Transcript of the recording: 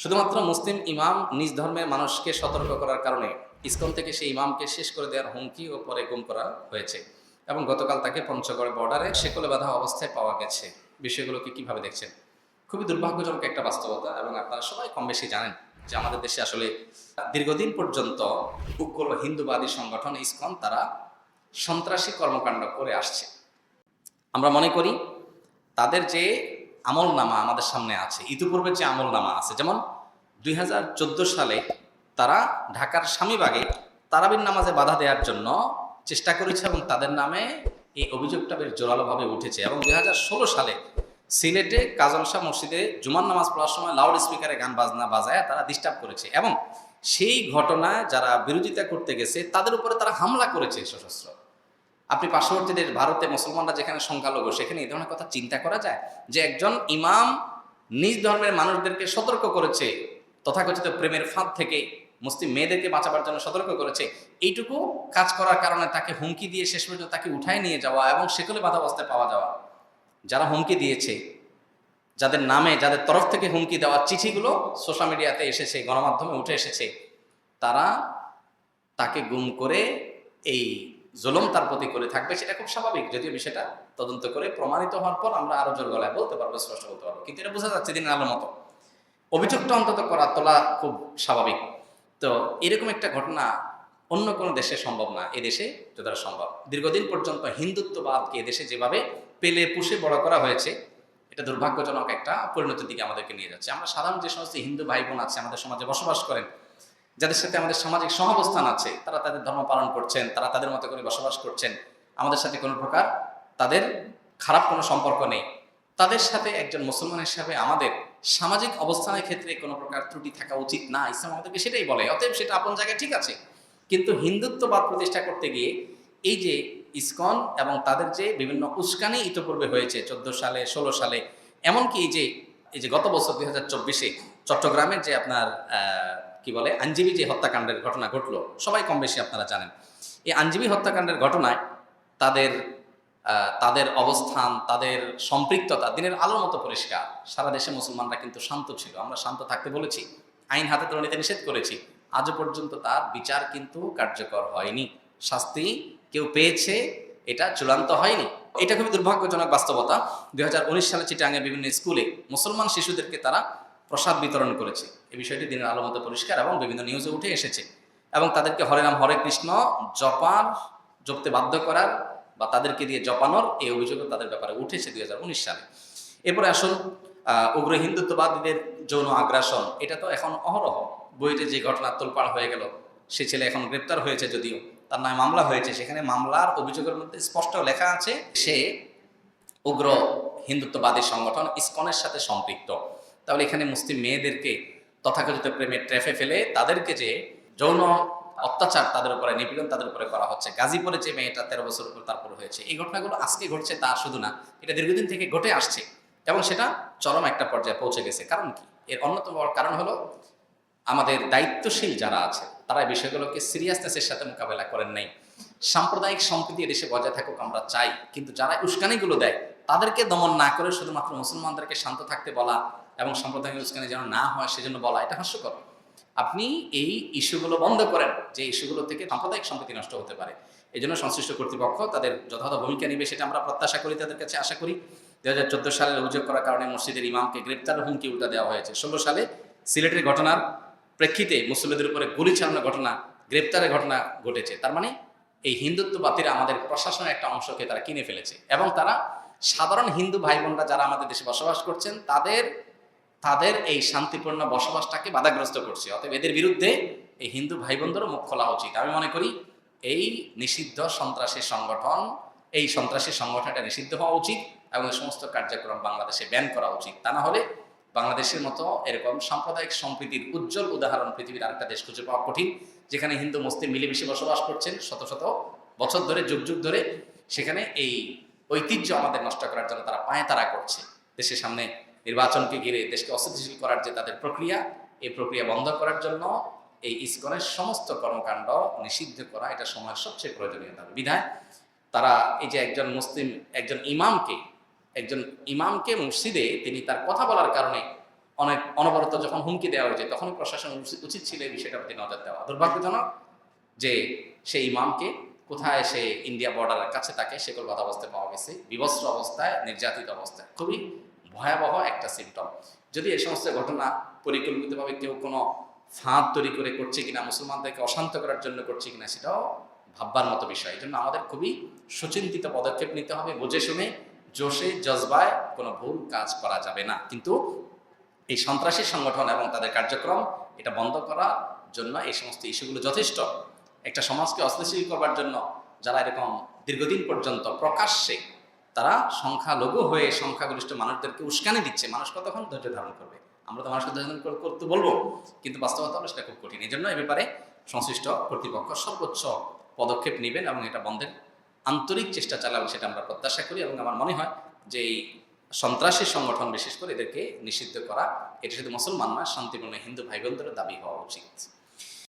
শুধুমাত্র মুসলিম ইমাম নিজ ধর্মের মানুষকে সতর্ক করার কারণে ইসকন থেকে সেই ইমামকে শেষ করে দেওয়ার হুমকি ও পরে গুম করা হয়েছে এবং গতকাল তাকে পঞ্চগড় বর্ডারে শেকলে বাঁধা অবস্থায় পাওয়া গেছে। বিষয়গুলোকে কিভাবে দেখছেন? খুবই দুর্ভাগ্যজনক একটা বাস্তবতা এবং আপনারা সবাই কম বেশি জানেন যে আমাদের দেশে আসলে দীর্ঘদিন পর্যন্ত উগ্র হিন্দুবাদী সংগঠন ইসকন তারা সন্ত্রাসী কর্মকাণ্ড করে আসছে। আমরা মনে করি তাদের যে আমলনামা আমাদের সামনে আছে, ইতিপূর্বে যে আমলনামা আছে, যেমন 2014 সালে তারা ঢাকার স্বামীবাগে তারাবির নামাজে বাধা দেওয়ার জন্য চেষ্টা করেছে এবং তাদের নামে এই অভিযোগটা বেশ জোরালোভাবে উঠেছে। এবং 2016 সালে সিলেটে কাজল শাহ মসজিদে জুমার নামাজ পড়ার সময় লাউড স্পিকারে গান বাজনা বাজায় তারা ডিস্টার্ব করেছে এবং সেই ঘটনায় যারা বিরোধিতা করতে গেছে তাদের উপরে তারা হামলা করেছে সশস্ত্র। আপনি পার্শ্ববর্তী দেশ ভারতে মুসলমানরা যেখানে সংখ্যালঘু, সেখানে এই ধরনের কথা চিন্তা করা যায় যে একজন ইমাম নিজ ধর্মের মানুষদেরকে সতর্ক করেছে, তথাকথিত প্রেমের ফাঁদ থেকে মুসলিম মেয়েদেরকে বাঁচাবার জন্য সতর্ক করেছে, এইটুকু কাজ করার কারণে তাকে হুমকি দিয়ে শেষ পর্যন্ত তাকে উঠায় নিয়ে যাওয়া এবং সেকলে বাধা অবস্থায় পাওয়া যাওয়া। যারা হুমকি দিয়েছে, যাদের নামে যাদের তরফ থেকে হুমকি দেওয়ার চিঠিগুলো সোশ্যাল মিডিয়াতে এসেছে, গণমাধ্যমে উঠে এসেছে, তারা তাকে গুম করে এই জুলুম তার প্রতি করে থাকবে, সেটা খুব স্বাভাবিক। যদিও বিষয়টা তদন্ত করে প্রমাণিত হওয়ার পর আমরা আরো জোর গলায় বলতে পারবো, স্পষ্ট বলতে পারবো, কিন্তু এটা বোঝা যাচ্ছে দিনের আলোর মতো অভিযোগটা অন্তত তোলা খুব স্বাভাবিক। তো এরকম একটা ঘটনা অন্য কোনো দেশে সম্ভব না, এদেশে যতটা সম্ভব। দীর্ঘদিন পর্যন্ত হিন্দুত্ববাদকে এদেশে যেভাবে পেলে পুষে বড় করা হয়েছে, এটা দুর্ভাগ্যজনক একটা পরিণতির দিকে আমাদেরকে নিয়ে যাচ্ছে। আমরা সাধারণ যে সমস্ত হিন্দু ভাই বোন আছে আমাদের সমাজে বসবাস করেন, যাদের সাথে আমাদের সামাজিক সহাবস্থান আছে, তারা তাদের ধর্ম পালন করছেন, তারা তাদের মতো করে বসবাস করছেন, আমাদের সাথে কোনো প্রকার তাদের খারাপ কোনো সম্পর্ক নেই। তাদের সাথে একজন মুসলমান হিসাবে আমাদের সামাজিক অবস্থানের ক্ষেত্রে কোনো প্রকার ত্রুটি থাকা উচিত না, ইসলাম আমাদেরকে সেটাই বলে। অতএব সেটা আপন জায়গায় ঠিক আছে, কিন্তু হিন্দুত্ববাদ প্রতিষ্ঠা করতে গিয়ে এই যে ইসকন এবং তাদের যে বিভিন্ন উস্কানি ইতিপূর্বে হয়েছে 14 সালে, 16 সালে, এমনকি এই যে গত বছর 2024-এ চট্টগ্রামের যে আপনার কি বলে আইনজীবী যে হত্যাকাণ্ডের ঘটনা ঘটলো, সবাই কম বেশি আপনারা জানেন। এই আইনজীবী হত্যাকাণ্ডের ঘটনায় তাদের তাদের অবস্থান, তাদের সম্পৃক্ততা দিনের আলোর মতো পরিষ্কার। সারা দেশে মুসলমানরা কিন্তু শান্ত ছিল, আমরা শান্ত থাকতে বলেছি, আইন হাতে তুলে নিতে নিষেধ করেছি। আজও পর্যন্ত তার বিচার কিন্তু কার্যকর হয়নি, শাস্তি কেউ পেয়েছে, এটা চূড়ান্ত হয়নি। এটা খুবই দুর্ভাগ্যজনক বাস্তবতা। 2019 সালে চিটাগাংয়ের বিভিন্ন স্কুলে মুসলমান শিশুদেরকে তারা প্রসাদ বিতরণ করেছে। এই বিষয়টি দিনের আলো মতো পরিষ্কার এবং বিভিন্ন নিউজে উঠে এসেছে। এবং তাদেরকে হরে রাম হরে কৃষ্ণ জপতে বাধ্য করার বা তাদেরকে দিয়ে জপানোর এই অভিযোগও তাদের ব্যাপারে উঠেছে 2019 সালে। এরপরে আসুন উগ্র হিন্দুত্ববাদীদের যৌন আগ্রাসন, এটা তো এখন অহরহ। বইতে যে ঘটনা তোলপাড় হয়ে গেল, সে ছেলে এখন গ্রেপ্তার হয়েছে, যদিও তার নামে মামলা হয়েছে, সেখানে মামলার অভিযোগের মধ্যে স্পষ্ট লেখা আছে সে উগ্র হিন্দুত্ববাদী সংগঠন ইসকনের সাথে সম্পৃক্ত। তাহলে এখানে মুসলিম মেয়েদেরকে তথাকথিত প্রেমের ট্র্যাপে ফেলে তাদেরকে যে যৌন অত্যাচার, তাদের উপরে নিপীড়ন তাদের উপরে করা হচ্ছে। গাজীপুরে যে মেয়েটা 13 বছর উপর তারপর হয়েছে, এই ঘটনাগুলো আজকে ঘটছে তা শুধু না, এটা দীর্ঘদিন থেকে ঘটে আসছে এবং সেটা চরম একটা পর্যায়ে পৌঁছে গেছে। কারণ কি? এর অন্যতম কারণ হলো আমাদের দায়িত্বশীল যারা আছে তারা এই বিষয়গুলোকে সিরিয়াসনেসের সাথে মোকাবেলা করেন নাই। সাম্প্রদায়িক সম্প্রীতি দেশে বজায় থাকুক আমরা চাই, কিন্তু যারা উস্কানিগুলো দেয় তাদেরকে দমন না করে শুধুমাত্র মুসলমানদেরকে শান্ত থাকতে বলা এবং সাম্প্রদায়িক উস্কানি যেন না হয় সেজন্য বলা, এটা হাস্যকর। আপনি এই ইস্যুগুলো বন্ধ করেন, যে ইস্যুগুলো থেকে সাম্প্রদায়িক সম্প্রীতি নষ্ট হতে পারে। এই জন্য সংশ্লিষ্ট কর্তৃপক্ষ তাদের যথাযথ ভূমিকা নেবে, সেটা আমরা প্রত্যাশা করি, তাদের কাছে আশা করি। 2014 সালের অভিযোগ করার কারণে মসজিদের ইমামকে গ্রেপ্তারের হুমকি উল্টা দেওয়া হয়েছে। 16 সালে সিলেটের ঘটনার প্রেক্ষিতে মুসল্লিদের উপরে গুলি চালানোর ঘটনা, গ্রেপ্তারের ঘটনা ঘটেছে। তার মানে এই হিন্দুত্ববাদীরা আমাদের প্রশাসনের একটা অংশকে তারা কিনে ফেলেছে এবং তারা সাধারণ হিন্দু ভাই বোনরা যারা আমাদের দেশে বসবাস করছেন তাদের এই শান্তিপূর্ণ বসবাসটাকে বাধাগ্রস্ত করছে। অতএব এদের বিরুদ্ধে এই হিন্দু ভাই বোনদেরও মুখ খোলা উচিত। আমি মনে করি এই নিষিদ্ধ সন্ত্রাসী সংগঠন, এই সন্ত্রাসী সংগঠনটা নিষিদ্ধ হওয়া উচিত এবং এই সমস্ত কার্যক্রম বাংলাদেশে ব্যান করা উচিত। তা না হলে বাংলাদেশের মতো এরকম সাম্প্রদায়িক সম্প্রীতির উজ্জ্বল উদাহরণ পৃথিবীর আরেকটা দেশ খুঁজে পাওয়া কঠিন, যেখানে হিন্দু মুসলিম মিলেমিশে বসবাস করছেন শত শত বছর ধরে, যুগ যুগ ধরে। সেখানে এই ঐতিহ্য আমাদের নষ্ট করার জন্য তারা পায়তারা করছে। দেশের সামনে নির্বাচনকে ঘিরে দেশকে অস্থিতিশীল করার যে তাদের প্রক্রিয়া, এই প্রক্রিয়া বন্ধ করার জন্য এই ইসকনের সমস্ত কর্মকাণ্ড নিষিদ্ধ করা এটা সময়ের সবচেয়ে প্রয়োজনীয়তা। বিধায় তারা এই যে একজন ইমামকে মসজিদে তিনি তার কথা বলার কারণে অনেক অনবরত যখন হুমকি দেওয়া হয়েছে তখনই প্রশাসন উচিত ছিল এই বিষয়টার প্রতি নজর দেওয়া। দুর্ভাগ্যজনক যে সেই ইমামকে কোথায় সে ইন্ডিয়া বর্ডারের কাছে তাকে শেকল বাঁধা অবস্থায় পাওয়া গেছে, বিবস্ত্র অবস্থায়, নির্যাতিত অবস্থায়। খুবই ভয়াবহ একটা সিমটম। যদি এই সমস্ত ঘটনা পরিকল্পিতভাবে কেউ কোনো ফাঁদ তৈরি করে করছে কিনা, মুসলমানদেরকে অশান্ত করার জন্য করছে কিনা, সেটাও ভাববার মতো বিষয়। এই জন্য আমাদের খুবই সুচিন্তিত পদক্ষেপ নিতে হবে, বুঝে শুনে, জোশে জজবায় কোনো ভুল কাজ করা যাবে না। কিন্তু এই সন্ত্রাসী সংগঠন এবং তাদের কার্যক্রম এটা বন্ধ করার জন্য এই সমস্ত ইস্যুগুলো যথেষ্ট। একটা সমাজকে অস্থিতিশীল করবার জন্য যারা এরকম দীর্ঘদিন পর্যন্ত প্রকাশ্যে তারা সংখ্যালঘু হয়ে সংখ্যাগরিষ্ঠ মানুষদেরকে উস্কানি দিচ্ছে, মানুষ কতক্ষণ ধৈর্য ধারণ করবে? আমরা তো মানুষকে ধৈর্য ধারণ করতে বলবো, কিন্তু বাস্তবতা হলো সেটা খুব কঠিন। এই জন্য এ ব্যাপারে সংশ্লিষ্ট কর্তৃপক্ষ সর্বোচ্চ পদক্ষেপ নেবেন এবং এটা বন্ধের আন্তরিক চেষ্টা চালাবেন, সেটা আমরা প্রত্যাশা করি। এবং আমার মনে হয় যে এই সন্ত্রাসী সংগঠন বিশেষ করে এদেরকে নিষিদ্ধ করা, এটা শুধু মুসলমান নয়, শান্তিপূর্ণ হিন্দু ভাই বোনদেরও দাবি হওয়া উচিত।